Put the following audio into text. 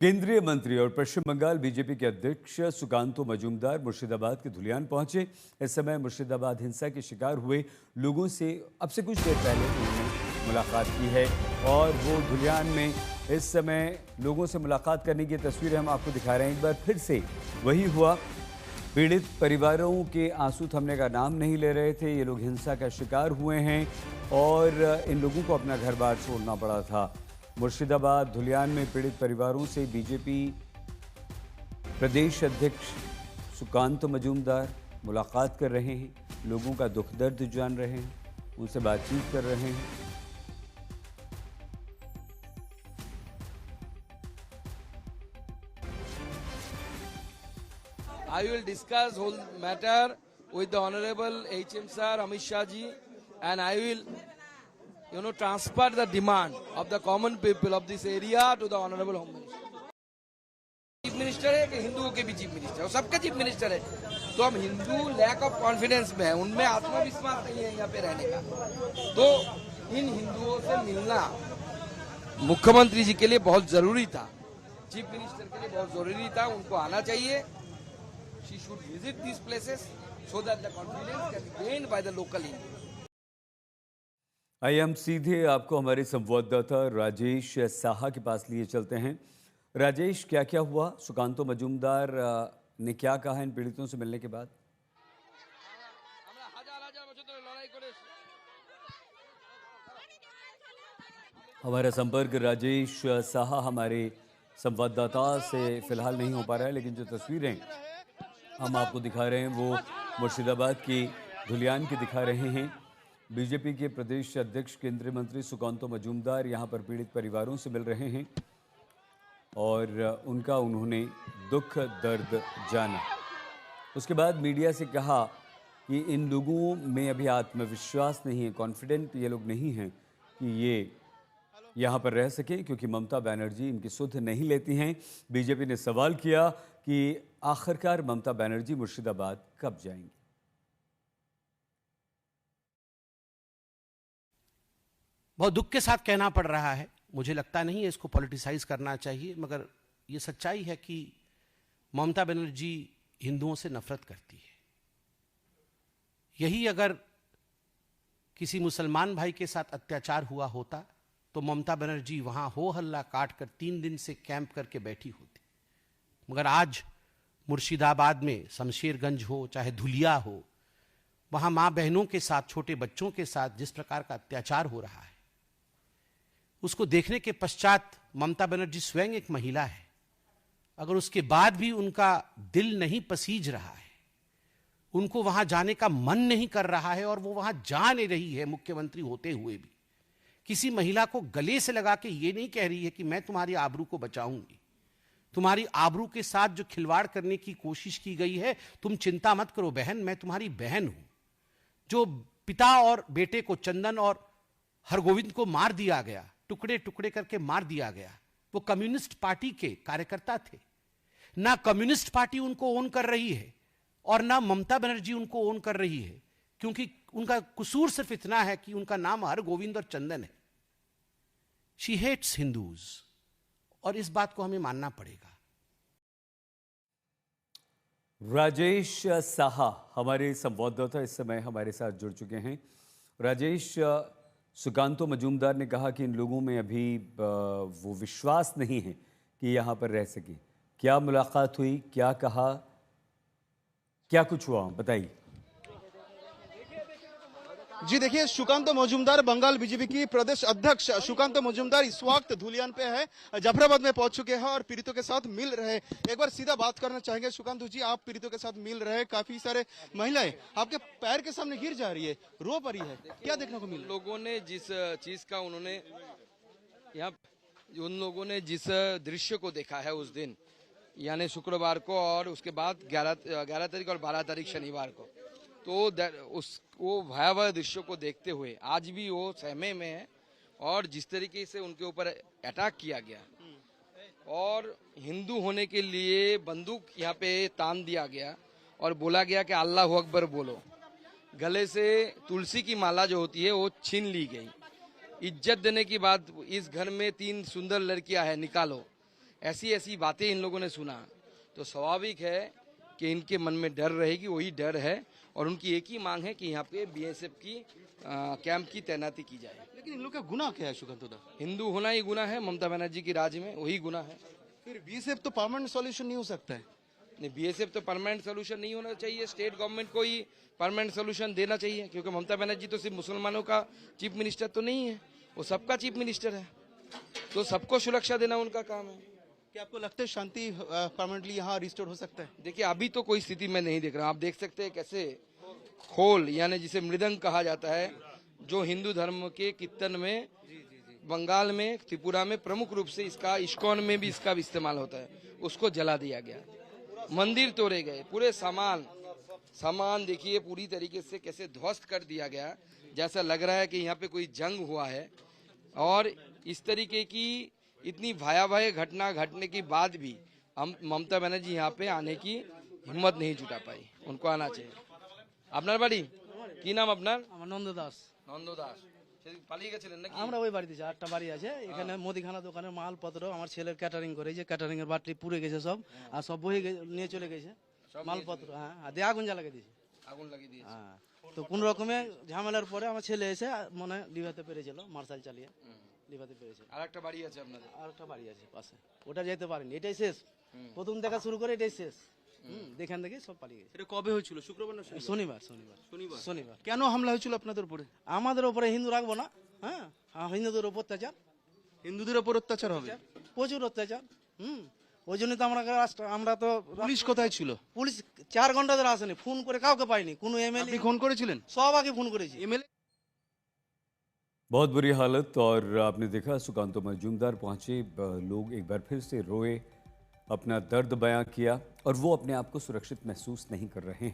केंद्रीय मंत्री और पश्चिम बंगाल बीजेपी के अध्यक्ष सुकांतो मजूमदार मुर्शिदाबाद के धुलियान पहुंचे। इस समय मुर्शिदाबाद हिंसा के शिकार हुए लोगों से अब से कुछ देर पहले उन्होंने मुलाकात की है और वो धुलियान में इस समय लोगों से मुलाकात करने की तस्वीरें हम आपको दिखा रहे हैं। एक बार फिर से वही हुआ, पीड़ित परिवारों के आंसू थमने का नाम नहीं ले रहे थे। ये लोग हिंसा का शिकार हुए हैं और इन लोगों को अपना घर बार छोड़ना पड़ा था। मुर्शिदाबाद धुलियान में पीड़ित परिवारों से बीजेपी प्रदेश अध्यक्ष सुकांतो मजूमदार मुलाकात कर रहे हैं, लोगों का दुख दर्द जान रहे हैं, उनसे बातचीत कर रहे हैं। I will discuss whole matter with the Honorable HM Sir, Amit Shah ji, and I will, transfer the demand of the common people of this area to the Honorable Home Minister. Chief minister है कि हिंदुओं के भी chief minister, सबका chief minister है, तो हम Hindu lack of confidence में है, उनमें आत्मविश्वास नहीं है यहाँ पे रहने का। तो इन हिंदुओं से मिलना मुख्यमंत्री जी के लिए बहुत जरूरी था, चीफ मिनिस्टर के लिए बहुत जरूरी था, उनको आना चाहिए। She should visit these places so that the confidence can be gained by the local Indians. आइए हम सीधे आपको हमारे संवाददाता राजेश साहा के पास लिए चलते हैं। राजेश, क्या क्या हुआ? सुकांतो मजूमदार ने क्या कहा इन पीड़ितों से मिलने के बाद? हमारा संपर्क राजेश साहा हमारे संवाददाता से फिलहाल नहीं हो पा रहा है, लेकिन जो तस्वीरें हम आपको दिखा रहे हैं वो मुर्शिदाबाद की धुलियान की दिखा रहे हैं। बीजेपी के प्रदेश अध्यक्ष केंद्रीय मंत्री सुकांतो मजूमदार यहां पर पीड़ित परिवारों से मिल रहे हैं और उनका उन्होंने दुख दर्द जाना। उसके बाद मीडिया से कहा कि इन लोगों में अभी आत्मविश्वास नहीं है, कॉन्फिडेंट ये लोग नहीं हैं कि ये यहाँ पर रह सकें, क्योंकि ममता बनर्जी इनकी सुध नहीं लेती हैं। बीजेपी ने सवाल किया कि आखिरकार ममता बनर्जी मुर्शिदाबाद कब जाएंगी? बहुत दुख के साथ कहना पड़ रहा है, मुझे लगता नहीं है इसको पॉलिटिसाइज करना चाहिए, मगर ये सच्चाई है कि ममता बनर्जी हिंदुओं से नफरत करती है। यही अगर किसी मुसलमान भाई के साथ अत्याचार हुआ होता तो ममता बनर्जी वहां हो हल्ला काट कर 3 दिन से कैंप करके बैठी होती। मगर आज मुर्शिदाबाद में शमशेरगंज हो चाहे धुलिया हो, वहां मां बहनों के साथ, छोटे बच्चों के साथ जिस प्रकार का अत्याचार हो रहा है, उसको देखने के पश्चात ममता बनर्जी स्वयं एक महिला है, अगर उसके बाद भी उनका दिल नहीं पसीज रहा है, उनको वहां जाने का मन नहीं कर रहा है और वो वहां जा नहीं रही है मुख्यमंत्री होते हुए भी, किसी महिला को गले से लगा के ये नहीं कह रही है कि मैं तुम्हारी आबरू को बचाऊंगी, तुम्हारी आबरू के साथ जो खिलवाड़ करने की कोशिश की गई है, तुम चिंता मत करो बहन, मैं तुम्हारी बहन हूं। जो पिता और बेटे को, चंदन और हरगोविंद को मार दिया गया, टुकड़े टुकड़े करके मार दिया गया, वो कम्युनिस्ट पार्टी के कार्यकर्ता थे। ना कम्युनिस्ट पार्टी उनको ओन कर रही है और ना ममता बनर्जी उनको ओन कर रही है, क्योंकि उनका कसूर सिर्फ इतना है कि उनका नाम हरगोविंद और चंदन है। शी हेट्स हिंदूज और इस बात को हमें मानना पड़ेगा। राजेश साहा हमारे संवाददाता इस समय हमारे साथ जुड़ चुके हैं। राजेश, सुकांतो मजूमदार ने कहा कि इन लोगों में अभी वो विश्वास नहीं है कि यहाँ पर रह सके। क्या मुलाकात हुई, क्या कहा, क्या कुछ हुआ, बताइए। जी देखिए, सुकांतो मजूमदार, बंगाल बीजेपी की प्रदेश अध्यक्ष सुकांतो मजूमदार इस वक्त धुलियान पे है, जाफराबाद में पहुंच चुके हैं और पीड़ितों के साथ मिल रहे हैं। एक बार सीधा बात करना चाहेंगे सुकांतो जी, आप पीड़ितों के साथ मिल रहे हैं, काफी सारे महिलाएं आपके पैर के सामने गिर जा रही है, रो पड़ी है, क्या देखने को मिला? लोगों ने जिस चीज का उन्होंने यहाँ, उन लोगों ने जिस दृश्य को देखा है उस दिन, यानी शुक्रवार को और उसके बाद 11 तारीख और 12 तारीख शनिवार को, तो वो भयावह दृश्यों को देखते हुए आज भी वो सहमे में है। और जिस तरीके से उनके ऊपर अटैक किया गया और हिंदू होने के लिए बंदूक यहाँ पे तान दिया गया और बोला गया कि अल्लाह अकबर बोलो, गले से तुलसी की माला जो होती है वो छीन ली गई। इज्जत देने की बात, इस घर में 3 सुंदर लड़कियां हैं, निकालो। ऐसी ऐसी बातें इन लोगों ने सुना, तो स्वाभाविक है कि इनके मन में डर रहेगी, वही डर है। और उनकी एक ही मांग है कि यहाँ पे बीएसएफ की कैंप की तैनाती की जाए। लेकिन इन लोग का गुनाह क्या है सुकांत दा? हिंदू होना ही गुनाह है, ममता बनर्जी की राज में वही गुनाह है। फिर बीएसएफ तो परमानेंट सॉल्यूशन नहीं हो सकता है। नहीं, बीएसएफ तो परमानेंट सोल्यूशन नहीं होना चाहिए, स्टेट गवर्नमेंट को ही परमानेंट सोल्यूशन देना चाहिए, क्योंकि ममता बनर्जी तो सिर्फ मुसलमानों का चीफ मिनिस्टर तो नहीं है, वो सबका चीफ मिनिस्टर है, तो सबको सुरक्षा देना उनका काम है। क्या आपको लगता है शांति परमानेंटली यहाँ रिस्टोर हो सकता है? देखिए, अभी तो कोई स्थिति में नहीं देख रहा, आप देख सकते हैं कैसे खोल यानी जिसे मृदंग कहा जाता है, जो हिंदू धर्म के कीर्तन में बंगाल में, त्रिपुरा में प्रमुख रूप से इसका, इस्कॉन में भी इसका भी इस्तेमाल होता है, उसको जला दिया गया, मंदिर तोड़े गए, पूरे सामान देखिए पूरी तरीके से कैसे ध्वस्त कर दिया गया, जैसा लग रहा है कि यहाँ पे कोई जंग हुआ है। और इस तरीके की इतनी भयावह घटना घटने के बाद भी हम ममता बनर्जी यहाँ पे आने की हिम्मत नहीं जुटा पाई, उनको आना चाहिए। আপনার বাড়ি কি নাম আপনার? আমার নন্দ দাস। নন্দ দাস। সেদিন পালিয়ে গেছিলেন নাকি? আমরা ওই বাড়িতে যাই, একটা বাড়ি আছে এখানে, মুদিখানা দোকানের মালপত্র আমার ছেলের ক্যাটারিং করে, যে ক্যাটারিং এর বাটি পুড়ে গেছে সব, আর সব বয়ে নিয়ে চলে গেছে মালপত্র। হ্যাঁ, আর দিয়ে আগুন জ্বালিয়ে দিয়েছে। আগুন লাগিয়ে দিয়েছে। হ্যাঁ, তো কোন রকমে ঝামেলার পরে আমার ছেলে এসে মানে লিভাতে পেরেছিল, মার্শাল চালিয়ে লিভাতে পেরেছে। আর একটা বাড়ি আছে আপনাদের? আর একটা বাড়ি আছে পাশে, ওটা যেতে পারিনি, এটাই শেষ। প্রথম দেখা শুরু করে এটাই শেষ। দেখান দেখে সব পালিয়ে গেছে। এটা কবে হয়েছিল? শুক্রবার না শনিবার? শনিবার। শনিবার। শনিবার। কেন হামলা হয়েছিল আপনাদের উপরে? আমাদের উপরে হিন্দু রাখবো না? হ্যাঁ, হিন্দুদের উপর অত্যাচার, হিন্দুদের উপর অত্যাচার হবে? প্রচুর অত্যাচার। ওই জন্য তো আমরা তো পুলিশ কোথায় ছিল? পুলিশ 4 ঘন্টা ধরে আসেনি, ফোন করে কাউকে পাইনি, কোনো আপনি এমএলএ ফোন করেছিলেন? সব আগে ফোন করেছি। এমএলএ बहुत बुरी हालत। और आपने देखा सुकांतो मजूमदार पहुंचे, लोग एक बार फिर से रोए, अपना दर्द बयां किया, और वो अपने आप को सुरक्षित महसूस नहीं कर रहे हैं।